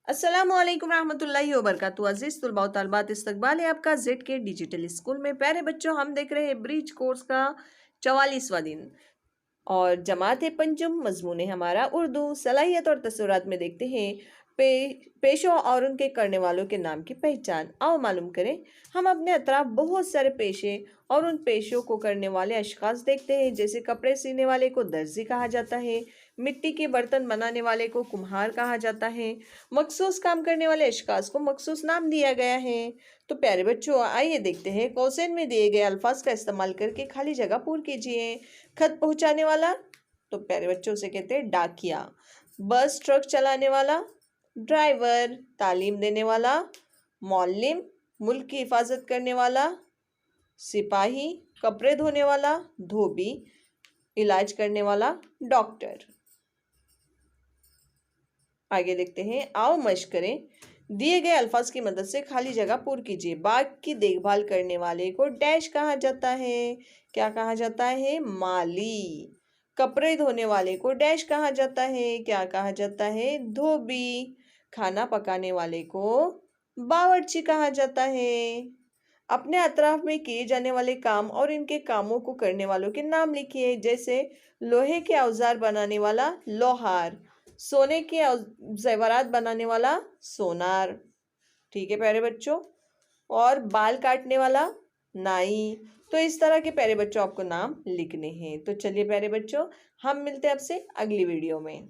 अस्सलामुअलैकुम रहमतुल्लाहि व बरकातुहू। अज़ीज़ तुलबा व तालिबात, इस्तकबाल है आपका जेड के डिजिटल स्कूल में। प्यारे बच्चों, हम देख रहे हैं ब्रिज कोर्स का 44वां दिन और जमात है पंचम। मजमून है हमारा उर्दू। सलाहियत और तसव्वुरात में देखते हैं पेशों और उनके करने वालों के नाम की पहचान। आओ मालूम करें। हम अपने अतराफ बहुत सारे पेशे और उन पेशों को करने वाले अशखास देखते हैं, जैसे कपड़े सीने वाले को दर्जी कहा जाता है, मिट्टी के बर्तन बनाने वाले को कुम्हार कहा जाता है, मखसूस काम करने वाले अशखास को मखसूस नाम दिया गया है। तो प्यारे बच्चों, आइए देखते हैं। कौसैन में दिए गए अल्फाज का इस्तेमाल करके खाली जगह पूर कीजिए। खत पहुंचाने वाला, तो प्यारे बच्चों से कहते हैं डाकिया। बस ट्रक चलाने वाला, ड्राइवर। तालीम देने वाला, मौल्लिम। मुल्क की हिफाजत करने वाला, सिपाही। कपड़े धोने वाला, धोबी। इलाज करने वाला, डॉक्टर। आगे देखते हैं। आओ मश्क करें। दिए गए अल्फाज की मदद से खाली जगह पूर कीजिए। बाग की देखभाल करने वाले को डैश कहा जाता है। क्या कहा जाता है? माली। कपड़े धोने वाले को डैश कहा जाता है। क्या कहा जाता है? धोबी। खाना पकाने वाले को बावर्ची कहा जाता है। अपने अतराफ में किए जाने वाले काम और इनके कामों को करने वालों के नाम लिखिए, जैसे लोहे के औजार बनाने वाला लोहार, सोने के जेवरात बनाने वाला सोनार। ठीक है प्यारे बच्चों। और बाल काटने वाला नाई। तो इस तरह के प्यारे बच्चों आपको नाम लिखने हैं। तो चलिए प्यारे बच्चों, हम मिलते हैं आपसे अगली वीडियो में।